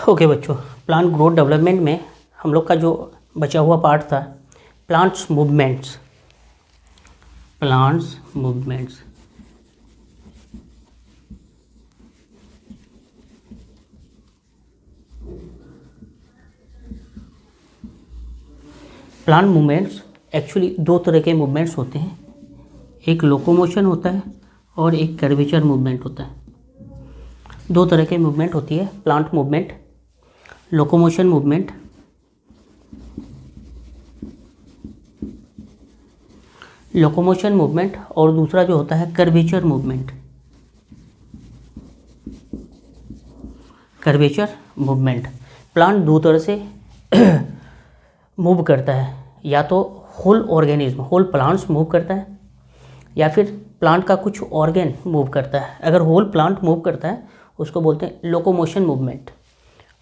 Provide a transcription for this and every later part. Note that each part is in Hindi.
ओके बच्चों, प्लांट ग्रोथ डेवलपमेंट में हम लोग का जो बचा हुआ पार्ट था plants movements. Plant movements actually दो तरह के मूवमेंट्स होते हैं, एक लोकोमोशन होता है और एक कर्वेचर मूवमेंट होता है। दो तरह के मूवमेंट होती है plant movement, locomotion movement. Locomotion movement और दूसरा जो होता है curvature movement. Curvature movement plant दो तरह से मूव करता है, या तो whole organism, whole plants move करता है, या फिर प्लांट का कुछ ऑर्गेन मूव करता है। अगर होल प्लांट मूव करता है उसको बोलते हैं लोकोमोशन मूवमेंट,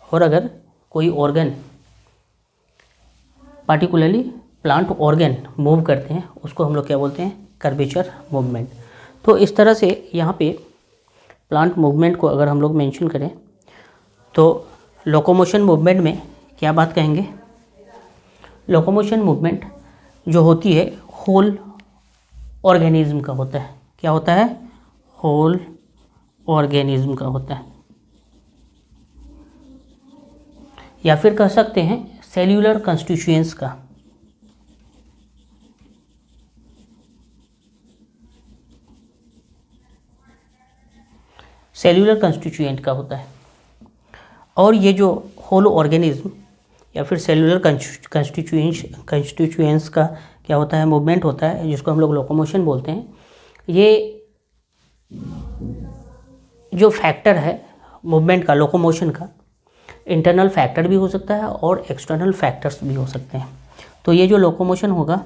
और अगर कोई organ particularly plant organ move करते हैं उसको हम लोग क्या बोलते हैं, कर्वेचर मूवमेंट। तो इस तरह से यहाँ पे प्लांट मूवमेंट को अगर हम लोग मेंशन करें तो लोकोमोशन मूवमेंट में क्या बात कहेंगे, लोकोमोशन मूवमेंट जो होती है होल ऑर्गेनिज्म का होता है। क्या होता है, होल ऑर्गेनिज्म का होता है, या फिर कह सकते हैं सेल्यूलर कंस्टिट्यूएंट्स का। सेल्यूलर कंस्टिट्यूएंट का होता है। और ये जो होल ऑर्गेनिज्म या फिर सेल्यूलर कंस्टिट्यूएंट्स का क्या होता है, मूवमेंट होता है, जिसको हम लोग लोकोमोशन बोलते हैं। ये जो फैक्टर है मूवमेंट का, लोकोमोशन का, इंटरनल फैक्टर भी हो सकता है और एक्सटर्नल फैक्टर्स भी हो सकते हैं। तो ये जो लोकोमोशन होगा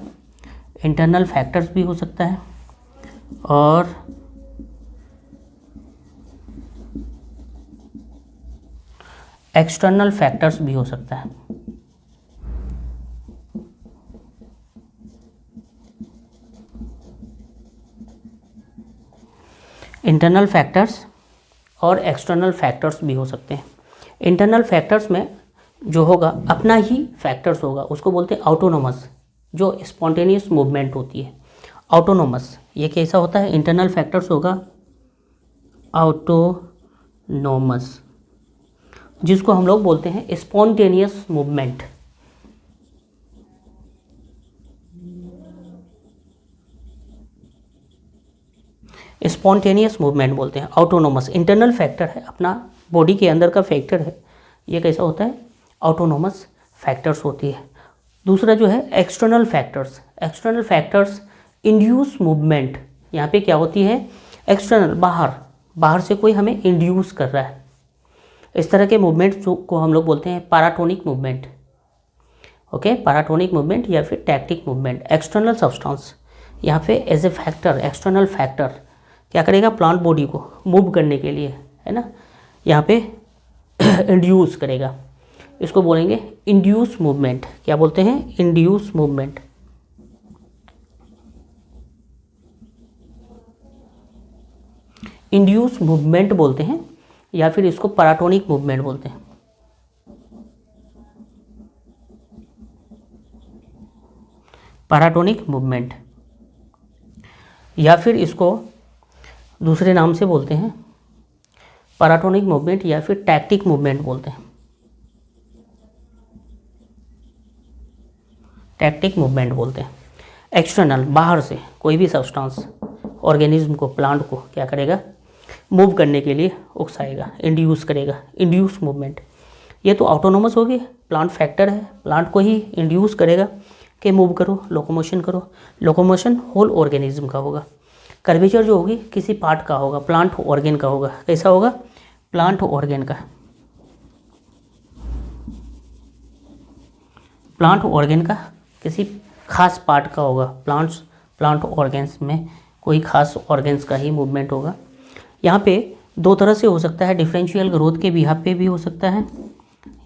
इंटरनल फैक्टर्स भी हो सकता है और एक्सटर्नल फैक्टर्स भी हो सकता है। इंटरनल फैक्टर्स और एक्सटर्नल फैक्टर्स भी हो सकते हैं। इंटरनल फैक्टर्स में जो होगा अपना ही फैक्टर्स होगा, उसको बोलते हैं ऑटोनोमस। जो स्पॉन्टेनियस मूवमेंट होती है ऑटोनोमस, ये कैसा होता है, इंटरनल फैक्टर्स होगा ऑटोनोमस, जिसको हम लोग बोलते हैं स्पॉन्टेनियस मूवमेंट। स्पॉन्टेनियस मूवमेंट बोलते हैं, ऑटोनोमस। इंटरनल फैक्टर है, अपना बॉडी के अंदर का फैक्टर है, ये कैसा होता है, ऑटोनोमस फैक्टर्स होती है। दूसरा जो है external factors. External factors induce movement, यहाँ पे क्या होती है, एक्सटर्नल, बाहर से कोई हमें इंड्यूस कर रहा है। इस तरह के मूवमेंट को हम लोग बोलते हैं paratonic movement. Okay, paratonic movement या फिर टैक्टिक मूवमेंट। एक्सटर्नल सब्सटेंस यहाँ पे as a factor, external factor क्या करेगा, प्लांट बॉडी को मूव करने के लिए, है ना, यहाँ पे इंड्यूस करेगा। इसको बोलेंगे इंड्यूस मूवमेंट। क्या बोलते हैं, इंड्यूस मूवमेंट। इंड्यूस मूवमेंट बोलते हैं, या फिर इसको पैराटोनिक मूवमेंट बोलते हैं। पैराटोनिक मूवमेंट, या फिर इसको दूसरे नाम से बोलते हैं पैराटोनिक मूवमेंट, या फिर टैक्टिक मूवमेंट बोलते हैं। टैक्टिक मूवमेंट बोलते हैं। एक्सटर्नल, बाहर से कोई भी सब्सटेंस ऑर्गेनिज्म को, प्लांट को क्या करेगा, मूव करने के लिए उकसाएगा, इंड्यूस करेगा, इंड्यूस मूवमेंट। ये तो ऑटोनोमस हो गई, प्लांट फैक्टर है, प्लांट को ही इंड्यूस करेगा कि मूव करो, लोकोमोशन करो। लोकोमोशन होल ऑर्गेनिज्म का होगा। कर्वेचर जो होगी किसी पार्ट का होगा, प्लांट ऑर्गेन का होगा। कैसा होगा, प्लांट ऑर्गेन का। प्लांट ऑर्गेन का किसी खास पार्ट का होगा। प्लांट ऑर्गेन्स में कोई खास ऑर्गेन्स का ही मूवमेंट होगा। यहाँ पे दो तरह से हो सकता है, डिफरेंशियल ग्रोथ के बिहाफ पे भी हो सकता है,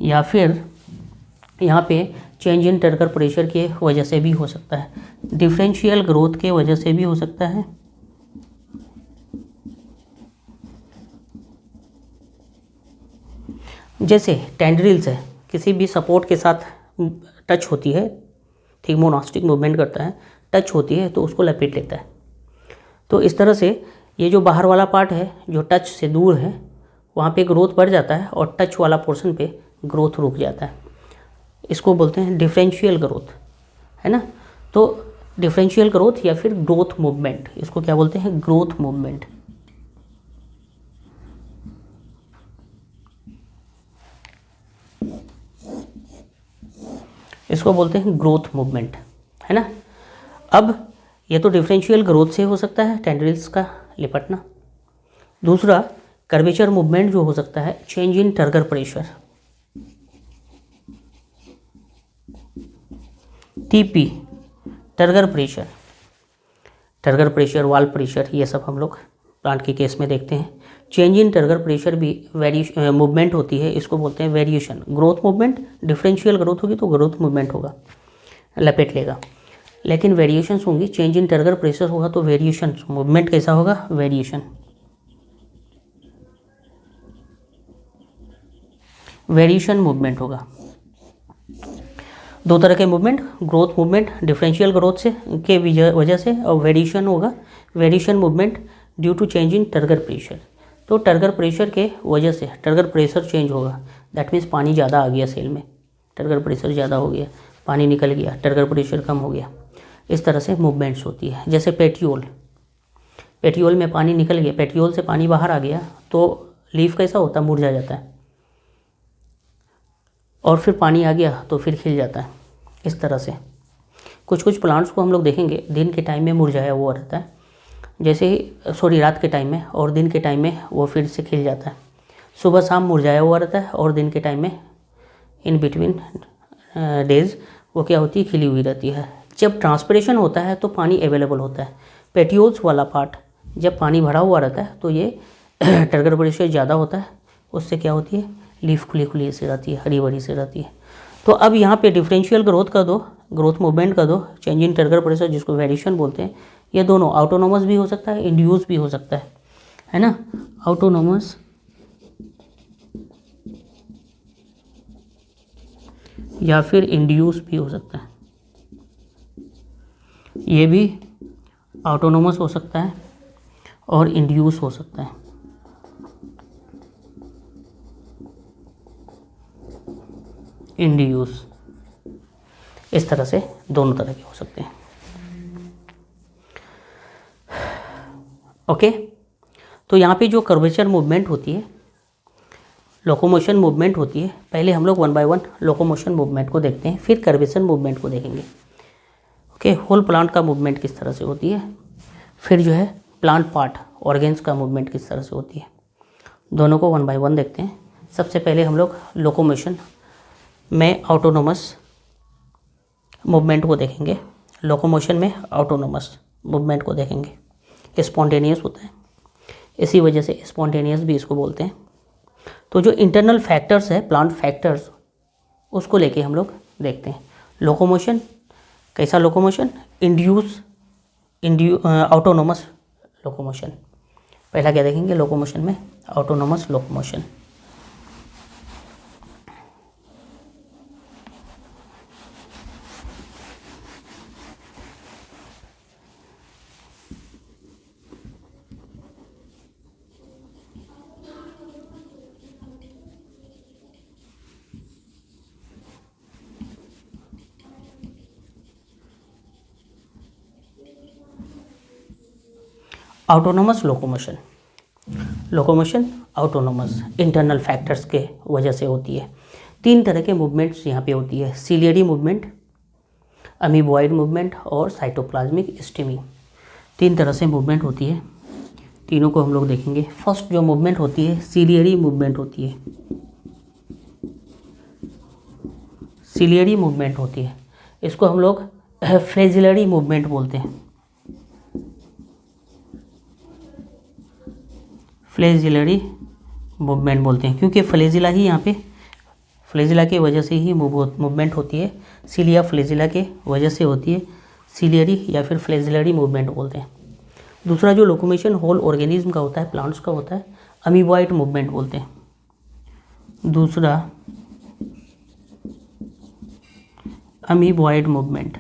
या फिर यहाँ पे चेंज इन टर्गर प्रेशर के वजह से भी हो सकता है। डिफरेंशियल ग्रोथ के वजह से भी हो सकता है, जैसे टेंड्रिल्स है, किसी भी सपोर्ट के साथ टच होती है, ठीक मोनास्टिक मूवमेंट करता है, टच होती है तो उसको लपेट लेता है। तो इस तरह से ये जो बाहर वाला पार्ट है जो टच से दूर है वहाँ पे ग्रोथ बढ़ जाता है और टच वाला पोर्शन पे ग्रोथ रुक जाता है। इसको बोलते हैं डिफरेंशियल ग्रोथ, है ना। तो डिफरेंशियल ग्रोथ या फिर ग्रोथ मूवमेंट, इसको क्या बोलते हैं, ग्रोथ मूवमेंट। इसको बोलते हैं ग्रोथ मूवमेंट, है ना। अब ये तो डिफरेंशियल ग्रोथ से हो सकता है टेंड्रिल्स का लिपटना। दूसरा कर्वेचर मूवमेंट जो हो सकता है change in turgor pressure, TP, turgor pressure, turgor pressure, valve pressure, ये सब हम लोग प्लांट के केस में देखते हैं। चेंज इन टर्गर प्रेशर भी मूवमेंट होती है, इसको बोलते हैं variation. Growth movement, differential growth होगी तो ग्रोथ मूवमेंट होगा, लपेट लेगा। लेकिन वेरिएशंस होंगी, चेंज इन टर्गर प्रेशर होगा तो वेरिएशन मूवमेंट कैसा होगा, वेरिएशन, वेरिएशन मूवमेंट होगा। दो तरह के movement, growth movement differential growth से के वजह से, और वेरिएशन होगा, variation movement due to change in turgor pressure. तो टर्गर प्रेशर के वजह से टर्गर प्रेशर चेंज होगा, दैट मीन्स पानी ज़्यादा आ गया सेल में, टर्गर प्रेशर ज़्यादा हो गया, पानी निकल गया, टर्गर प्रेशर कम हो गया। इस तरह से मूवमेंट्स होती है। जैसे पेटियोल, पेटियोल में पानी निकल गया, पेटियोल से पानी बाहर आ गया तो लीफ कैसा होता है, मुरझा जाता है, और फिर पानी आ गया तो फिर खिल जाता है। इस तरह से कुछ कुछ प्लांट्स को हम लोग देखेंगे दिन के टाइम में मुरझाया हुआ रहता है, जैसे ही रात के टाइम में, और दिन के टाइम में वो फिर से खिल जाता है। सुबह शाम मुरझाया हुआ रहता है और दिन के टाइम में इन बिटवीन डेज वो क्या होती है, खिली हुई रहती है। जब ट्रांसपिरेशन होता है तो पानी अवेलेबल होता है। पेटियोल्स वाला पार्ट जब पानी भरा हुआ रहता है तो ये टर्गर प्रेशर ज़्यादा होता है, उससे क्या होती है, लीफ खुली खुली से रहती है, हरी भरी से रहती है। तो अब यहाँ पे डिफरेंशियल ग्रोथ का दो, ग्रोथ मूवमेंट का दो, चेंज इन टर्गर प्रेशर जिसको वेरिएशन बोलते हैं, ये दोनों ऑटोनोमस भी हो सकता है, इंड्यूस भी हो सकता है ना। ऑटोनोमस या फिर इंड्यूस भी हो सकता है, ये भी ऑटोनोमस हो सकता है और इंड्यूस हो सकता है। इंड्यूस, इस तरह से दोनों तरह के हो सकते हैं। ओके, तो यहाँ पे जो कर्वेचर मूवमेंट होती है, लोकोमोशन मूवमेंट होती है, पहले हम लोग 1 बाय 1 लोकोमोशन मूवमेंट को देखते हैं, फिर कर्वेचर मूवमेंट को देखेंगे। ओके, होल प्लांट का मूवमेंट किस तरह से होती है, फिर जो है प्लांट पार्ट ऑर्गेन्स का मूवमेंट किस तरह से होती है, दोनों को 1 बाय 1 देखते हैं। सबसे पहले हम लोग लोकोमोशन में ऑटोनोमस मूवमेंट को देखेंगे, लोकोमोशन में ऑटोनोमस मूवमेंट को देखेंगे। स्पॉन्टेनियस होता है, इसी वजह से स्पॉन्टेनियस भी इसको बोलते हैं। तो जो इंटरनल फैक्टर्स है, प्लांट फैक्टर्स, उसको लेके हम लोग देखते हैं। लोकोमोशन, कैसा लोकोमोशन, ऑटोनोमस लोकोमोशन। पहला क्या देखेंगे, लोकोमोशन में autonomous locomotion. Autonomous locomotion, locomotion autonomous internal factors के वजह से होती है। 3 तरह के मूवमेंट्स यहाँ पे होती है, सिलियरी मूवमेंट, अमीबॉइड मूवमेंट और साइटोप्लाज्मिक स्टेमी। 3 तरह से मूवमेंट होती है, तीनों को हम लोग देखेंगे। फर्स्ट जो मूवमेंट होती है सिलियरी मूवमेंट होती है, सिलियरी मूवमेंट होती है, इसको हम लोग फ्लेजिलरी मूवमेंट बोलते हैं, फ्लेजिलरी मूवमेंट बोलते हैं, क्योंकि फ्लेजिला ही यहाँ पे, फ्लेजिला की वजह से ही मूवमेंट होती है, सिलिया फ्लेजिला के वजह से होती है, सिलियरी या फिर फ्लेजिलरी मूवमेंट बोलते हैं। दूसरा जो लोकोमोशन होल ऑर्गेनिज्म का होता है, प्लांट्स का होता है, अमीबॉइड मूवमेंट बोलते हैं, दूसरा अमीबॉइड मूवमेंट।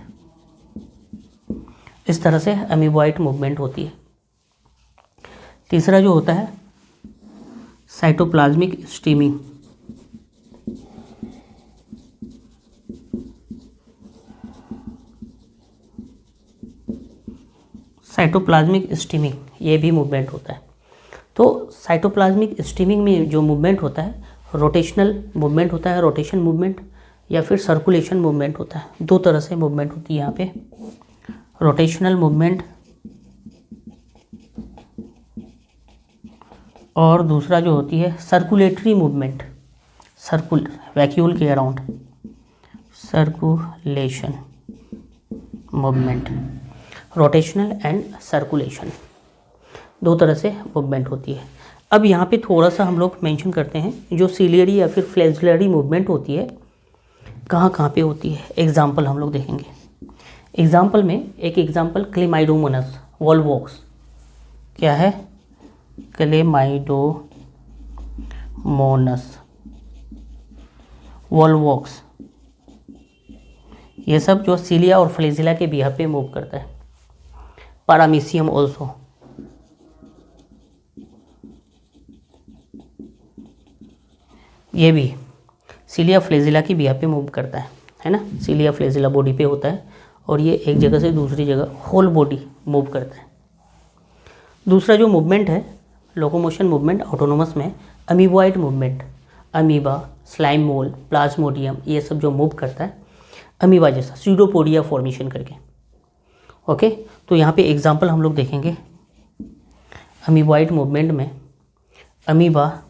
इस तरह से अमीबॉइड मूवमेंट होती है। तीसरा जो होता है साइटोप्लाज्मिक स्टीमिंग। साइटोप्लाज्मिक स्टीमिंग ये भी मूवमेंट होता है। तो साइटोप्लाज्मिक स्टीमिंग में जो मूवमेंट होता है रोटेशनल मूवमेंट होता है, रोटेशन मूवमेंट या फिर सर्कुलेशन मूवमेंट होता है। दो तरह से मूवमेंट होती है यहाँ पे, रोटेशनल मूवमेंट और दूसरा जो होती है सर्कुलेटरी मूवमेंट, वैक्यूल के around circulation movement. Rotational and circulation दो तरह से मूवमेंट होती है। अब यहाँ पे थोड़ा सा हम लोग मेंशन करते हैं जो सीलियरी या फिर फ्लैजिलरी मूवमेंट होती है कहाँ कहाँ पे होती है। एग्जाम्पल हम लोग देखेंगे। एग्जाम्पल में एक एग्जाम्पल क्लेमाइडोमोनस वॉल्वॉक्स। क्या है? Chlamydomonas Volvox. ये सब जो सीलिया और फ्लैजिला के बिहाफ पे मूव करता है। पैरामीशियम ऑल्सो, ये भी सीलिया फ्लैजिला की बिहाफ पे मूव करता है ना। सीलिया फ्लैजिला बॉडी पे होता है और ये एक जगह से दूसरी जगह होल बॉडी मूव करता है। दूसरा जो मूवमेंट है लोकोमोशन मूवमेंट ऑटोनोमस में अमीबॉइड मूवमेंट। अमीबा, स्लाइम मोल, प्लाज्मोडियम ये सब जो मूव करता है अमीबा जैसा स्यूडोपोडिया फॉर्मेशन करके। ओके, तो यहाँ पे एग्जांपल हम लोग देखेंगे। अमीबॉइड मूवमेंट में अमीबा,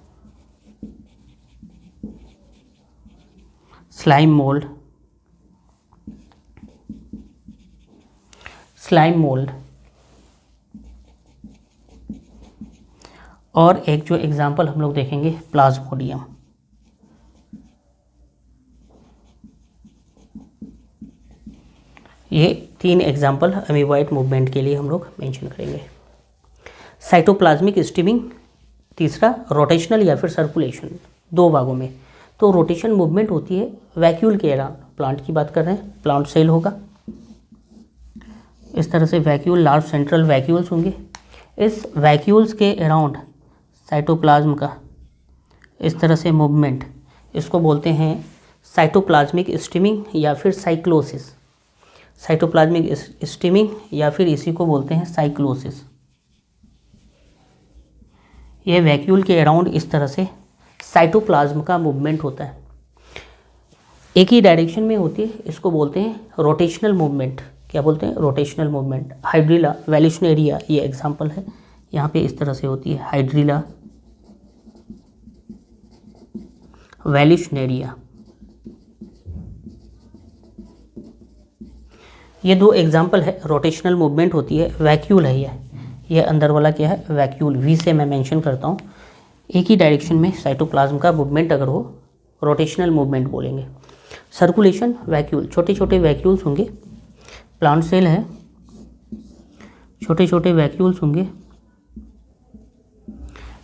स्लाइम मोल्ड, और एक जो एग्जांपल हम लोग देखेंगे प्लाज्मोडियम। ये तीन एग्जांपल अमीबॉइड मूवमेंट के लिए हम लोग मेंशन करेंगे। साइटोप्लाज्मिक स्टीमिंग, तीसरा रोटेशनल या फिर सर्कुलेशन, दो भागों में। तो रोटेशन मूवमेंट होती है वैक्यूल के अराउंड। प्लांट की बात कर रहे हैं, प्लांट सेल होगा इस तरह से, वैक्यूल, लार्ज सेंट्रल वैक्यूल्स होंगे। इस वैक्यूल्स के अराउंड साइटोप्लाज्म का इस तरह से मूवमेंट, इसको बोलते हैं साइटोप्लाज्मिक स्टीमिंग या फिर साइक्लोसिस। साइटोप्लाज्मिक स्टीमिंग या फिर इसी को बोलते हैं साइक्लोसिस। ये वैक्यूल के अराउंड इस तरह से साइटोप्लाज्म का मूवमेंट होता है, एक ही डायरेक्शन में होती है। इसको बोलते हैं रोटेशनल मूवमेंट। क्या बोलते हैं? Rotational movement. हाइड्रिला, वेलिशनेरिया ये एग्जांपल है। यहाँ पे इस तरह से होती है हाइड्रिला, वेलिशनेरिया। ये दो एग्जांपल है, रोटेशनल मूवमेंट होती है। वैक्यूल है ये अंदर वाला क्या है? वैक्यूल। वी से मैं मेंशन करता हूँ। एक ही डायरेक्शन में साइटोप्लाज्म का मूवमेंट अगर हो रोटेशनल मूवमेंट बोलेंगे। सर्कुलेशन, वैक्यूल, छोटे छोटे वैक्यूल्स होंगे। प्लांट सेल है, छोटे छोटे वैक्यूल्स होंगे।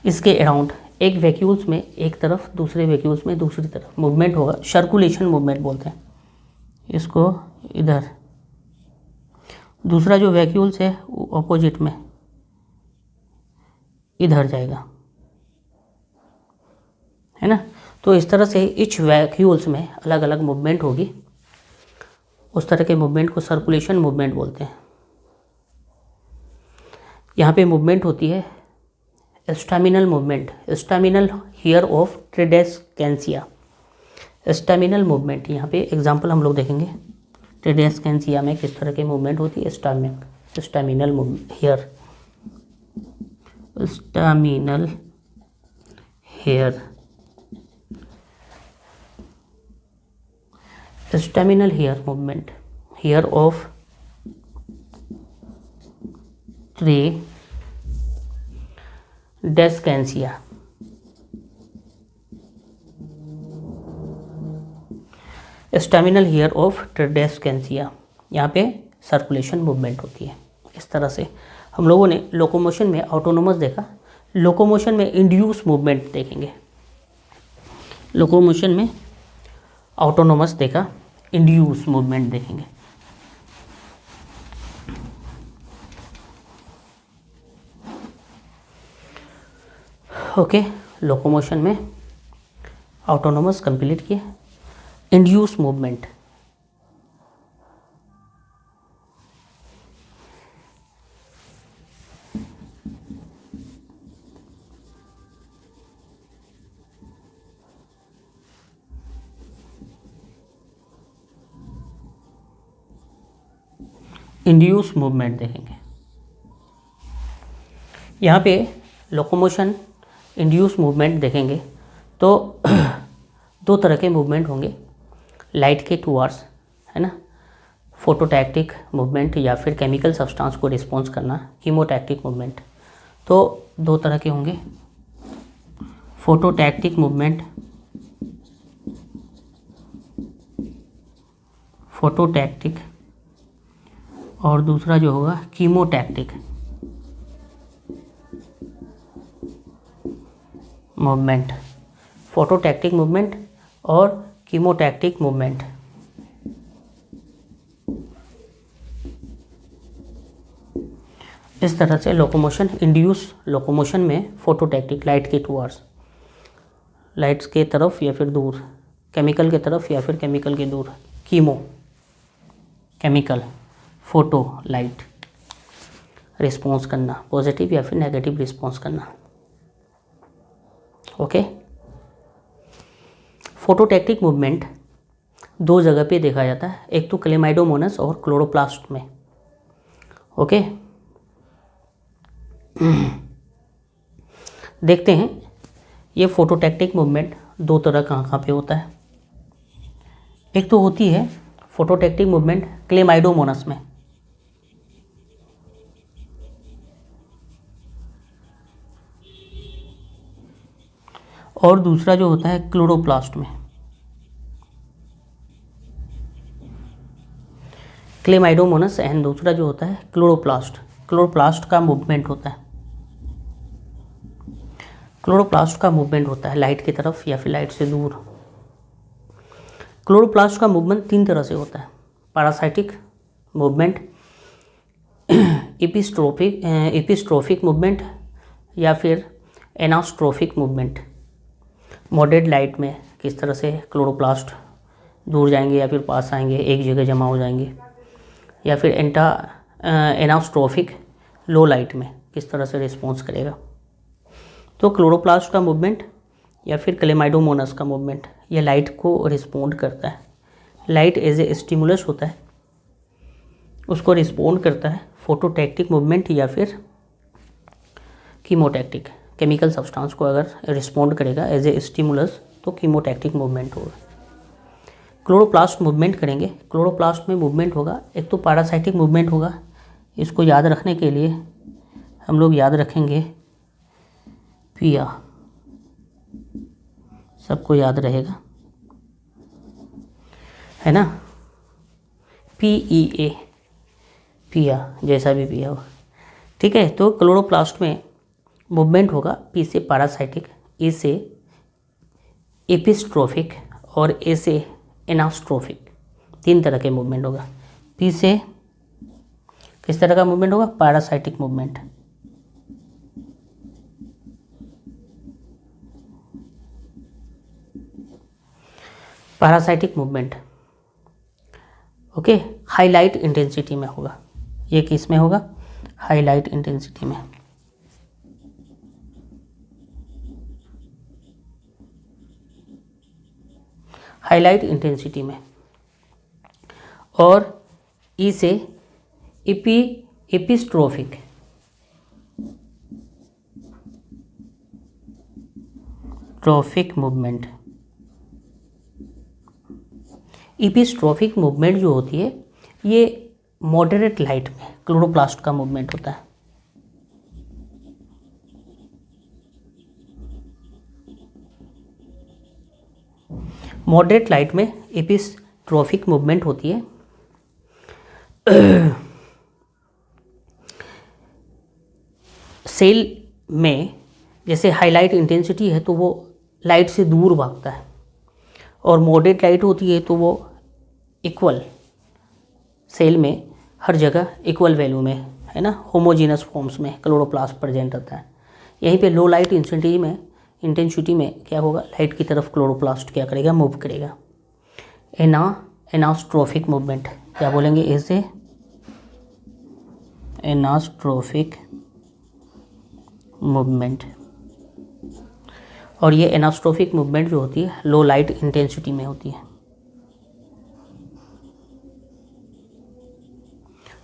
इसके अराउंड एक वैक्यूल्स में एक तरफ, दूसरे वैक्यूल्स में दूसरी तरफ मूवमेंट होगा। सर्कुलेशन मूवमेंट बोलते हैं इसको। इधर दूसरा जो वैक्यूल्स है वो अपोजिट में इधर जाएगा, है ना। तो इस तरह से इच वैक्यूल्स में अलग अलग मूवमेंट होगी। उस तरह के मूवमेंट को सर्कुलेशन मूवमेंट बोलते हैं। यहाँ पे मूवमेंट होती है staminal movement. Staminal hair of Tradescantia. Staminal movement, यहाँ पे एग्जांपल हम लोग देखेंगे। ट्रेडेस्केंसिया में किस तरह की मूवमेंट होती है? Staminal hair, staminal hair. Staminal hair movement, hair of Tradescantia. Staminal hair of Tradescantia, यहाँ पे सर्कुलेशन मूवमेंट होती है। इस तरह से हम लोगों ने लोकोमोशन में ऑटोनोमस देखा। लोकोमोशन में इंड्यूस मूवमेंट देखेंगे। लोकोमोशन में ऑटोनोमस देखा, इंड्यूस मूवमेंट देखेंगे। ओके, लोकोमोशन में ऑटोनोमस कंप्लीट किया। इंड्यूस मूवमेंट, इंड्यूस मूवमेंट देखेंगे। यहाँ पे लोकोमोशन इंड्यूस मूवमेंट देखेंगे तो दो तरह के मूवमेंट होंगे, लाइट के टूवर्ड्स, है ना, फोटोटैक्टिक मूवमेंट या फिर केमिकल सब्सटेंस को रिस्पॉन्स करना, कीमोटैक्टिक मूवमेंट। तो दो तरह के होंगे, फोटोटैक्टिक मूवमेंट, फोटोटैक्टिक, और दूसरा जो होगा कीमोटैक्टिक मूवमेंट। फोटोटैक्टिक मूवमेंट और कीमोटैक्टिक मूवमेंट। इस तरह से लोकोमोशन, इंड्यूस लोकोमोशन में फोटोटैक्टिक, लाइट के टूवर्ड्स, लाइट्स के तरफ या फिर दूर, केमिकल के तरफ या फिर केमिकल के दूर, chemo chemical, photo light, response करना, पॉजिटिव या फिर नेगेटिव रिस्पॉन्स करना। ओके, फोटोटैक्टिक मूवमेंट दो जगह पे देखा जाता है, एक तो क्लेमाइडोमोनास और क्लोरोप्लास्ट में। ओके, देखते हैं ये फोटोटैक्टिक मूवमेंट दो तरह कहाँ पे होता है। एक तो होती है फोटोटैक्टिक मूवमेंट क्लेमाइडोमोनास में, और दूसरा जो होता है क्लोरोप्लास्ट में। क्लेमाइडोमोनास एंड दूसरा जो होता है क्लोरोप्लास्ट, क्लोरोप्लास्ट का मूवमेंट होता है, क्लोरोप्लास्ट का मूवमेंट होता है लाइट की तरफ या फिर लाइट से दूर। क्लोरोप्लास्ट का मूवमेंट तीन तरह से होता है, पैरासाइटिक मूवमेंट, एपिस्ट्रोफिक मूवमेंट या फिर एनास्ट्रोफिक मूवमेंट। मॉडरेट लाइट में किस तरह से क्लोरोप्लास्ट दूर जाएंगे या फिर पास आएंगे, एक जगह जमा हो जाएंगे, या फिर एनास्ट्रोफिक लो लाइट में किस तरह से रिस्पॉन्स करेगा। तो क्लोरोप्लास्ट का मूवमेंट या फिर क्लेमाइडोमोनास का मूवमेंट, ये लाइट को रिस्पॉन्ड करता है। लाइट एज ए स्टिमुलस होता है, उसको रिस्पॉन्ड करता है। फोटोटैक्टिक मूवमेंट या फिर कीमोटैक्टिक, केमिकल सब्सटेंस को अगर रिस्पॉन्ड करेगा एज ए स्टिमुलस तो कीमोटैक्टिक मूवमेंट होगा। क्लोरोप्लास्ट मूवमेंट करेंगे, क्लोरोप्लास्ट में मूवमेंट होगा, एक तो पैरासाइटिक मूवमेंट होगा। इसको याद रखने के लिए हम लोग याद रखेंगे पिया, सबको याद रहेगा, है ना, PEA, पिया, जैसा भी पिया हो, ठीक है। तो क्लोरोप्लास्ट में मूवमेंट होगा, P से पैरासाइटिक, E से एपिस्ट्रोफिक और A से एनास्ट्रोफिक। तीन तरह के मूवमेंट होगा। P से किस तरह का मूवमेंट होगा, parasitic movement, parasitic movement. Okay, highlight intensity में होगा, ये किस में होगा, हाईलाइट इंटेंसिटी में। हाईलाइट इंटेंसिटी में। और ई से एपिस्ट्रोफिक, ट्रोफिक मूवमेंट। एपिस्ट्रोफिक मूवमेंट जो होती है ये मॉडरेट लाइट में क्लोरोप्लास्ट का मूवमेंट होता है। मॉडरेट लाइट में एपिस्ट्रोफिक मूवमेंट होती है। सेल में जैसे हाईलाइट इंटेंसिटी है तो वो लाइट से दूर भागता है, और मॉडरेट लाइट होती है तो वो इक्वल सेल में हर जगह इक्वल वैल्यू में, है ना, होमोजीनस फॉर्म्स में क्लोरोप्लास्ट प्रेजेंट रहता है। यहीं पे लो लाइट इंटेंसिटी में क्या होगा, लाइट की तरफ क्लोरोप्लास्ट क्या करेगा, मूव करेगा। एनास्ट्रोफिक मूवमेंट क्या बोलेंगे इसे, एनास्ट्रोफिक मूवमेंट। और ये एनास्ट्रोफिक मूवमेंट जो होती है लो लाइट इंटेंसिटी में होती है।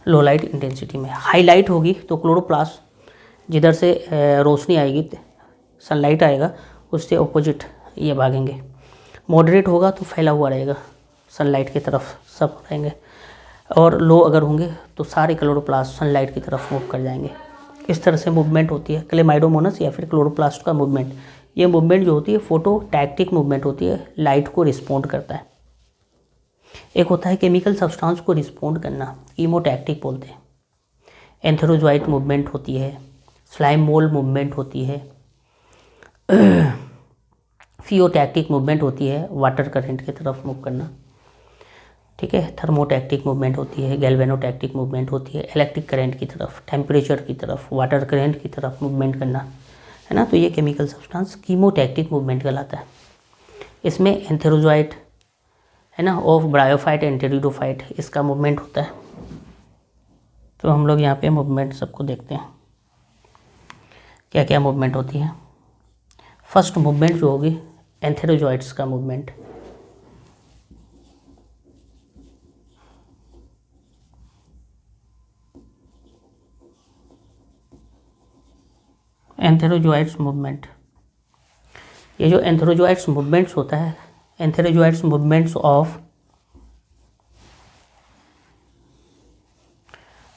लो लाइट इंटेंसिटी में हाई लाइट होगी तो क्लोरोप्लास्ट जिधर से रोशनी आएगी, सनलाइट आएगा, उससे ऑपोजिट ये भागेंगे। मॉडरेट होगा तो फैला हुआ रहेगा, सनलाइट की तरफ सब रहेंगे। और लो अगर होंगे तो सारे क्लोरोप्लास्ट सनलाइट की तरफ मूव कर जाएंगे। इस तरह से मूवमेंट होती है क्लेमाइडोमोनस या फिर क्लोरोप्लास्ट का मूवमेंट। ये मूवमेंट जो होती है फोटोटैक्टिक मूवमेंट होती है, लाइट को रिस्पॉन्ड करता है। एक होता है केमिकल सब्सटेंस को रिस्पॉन्ड करना, कीमोटैक्टिक बोलते हैं। एंथेरोजॉइट मूवमेंट होती है, स्लाइम मोल मूवमेंट होती है, फियोटैक्टिक मूवमेंट होती है, वाटर करंट की तरफ मूव करना, ठीक है। थर्मोटैक्टिक मूवमेंट होती है, गैल्वेनोटैक्टिक मूवमेंट होती है, इलेक्ट्रिक करंट की तरफ, टेम्परेचर की तरफ, वाटर करंट की तरफ मूवमेंट करना, है ना। तो ये केमिकल सब्सटेंस कीमोटैक्टिक मूवमेंट कहलाता है। इसमें एंथेरोजॉइट, है ना, ऑफ ब्रायोफाइट एंड टेरिडोफाइट, इसका मूवमेंट होता है। तो हम लोग यहाँ पे मूवमेंट सबको देखते हैं क्या क्या मूवमेंट होती है। फर्स्ट मूवमेंट जो होगी एंथेरोजॉइट्स का मूवमेंट। एंथेरोजॉइट्स मूवमेंट, ये जो एंथेरोजॉइट्स मूवमेंट्स होता है, antherozoids movements of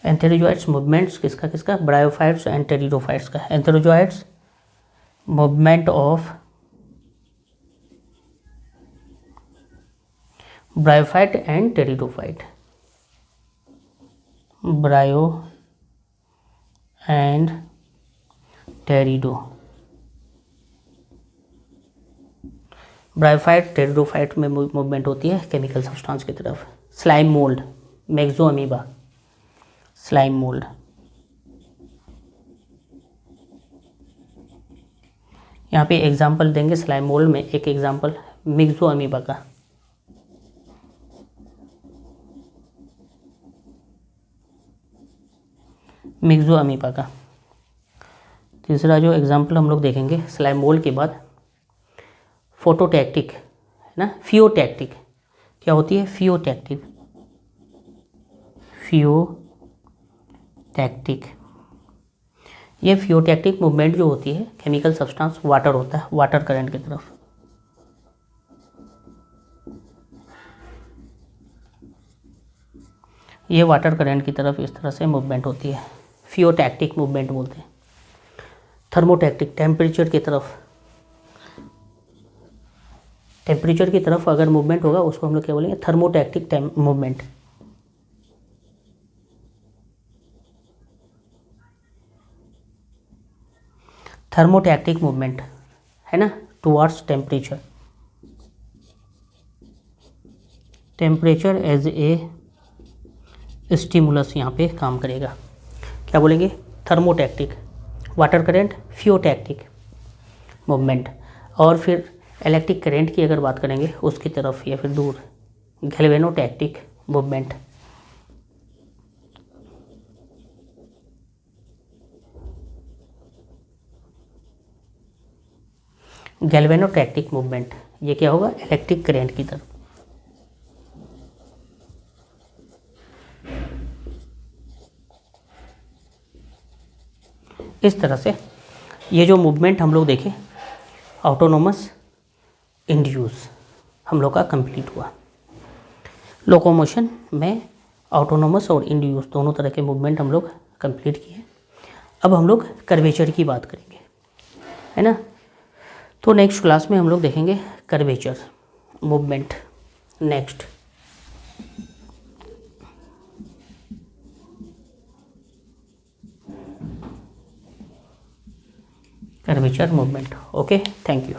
antherozoids movements किसका किसका, ब्रायोफाइट्स एंड टेरिडोफाइट्स का। Antherozoids movement of bryophyte and pteridophyte, bryo and pterido, bryophyte pteridophyte में मूवमेंट होती है केमिकल सब्सटेंस की तरफ। Slime mould, myxo amoeba, slime mould. यहाँ पे एग्जाम्पल देंगे स्लाइम मोल्ड में, एक एग्जाम्पल मैक्सो अमीबा का। मैक्सो अमीबा का तीसरा जो एग्जाम्पल हम लोग देखेंगे स्लाइम मोल्ड के बाद, फोटोटैक्टिक, है ना, फियोटैक्टिक। क्या होती है, फियोटैक्टिक, फियोटैक्टिक। ये फियोटैक्टिक मूवमेंट जो होती है केमिकल सब्सटेंस वाटर होता है, वाटर करंट की तरफ। ये वाटर करंट की तरफ इस तरह से मूवमेंट होती है, फियोटैक्टिक मूवमेंट बोलते हैं। थर्मोटैक्टिक, टेम्परेचर की तरफ, टेम्परेचर की तरफ अगर मूवमेंट होगा उसको हम लोग क्या बोलेंगे, थर्मोटैक्टिक मूवमेंट। थर्मोटैक्टिक मूवमेंट, है ना, towards temperature, temperature as a stimulus यहाँ पे काम करेगा। क्या बोलेंगे, thermotactic, water current, phototactic movement. और फिर इलेक्ट्रिक करंट की अगर बात करेंगे उसकी तरफ या फिर दूर, गैल्वेनोटैक्टिक मूवमेंट। गैल्वेनोटैक्टिक मूवमेंट, ये क्या होगा, इलेक्ट्रिक करंट की तरफ। इस तरह से ये जो मूवमेंट हम लोग देखें ऑटोनोमस, इंड्यूस, हम लोग का कंप्लीट हुआ। लोकोमोशन में ऑटोनोमस और इंड्यूस दोनों तरह के मूवमेंट हम लोग कंप्लीट किए। अब हम लोग कर्वेचर की बात करेंगे, है ना। तो नेक्स्ट क्लास में हम लोग देखेंगे curvature movement. Next curvature movement. Okay, thank you.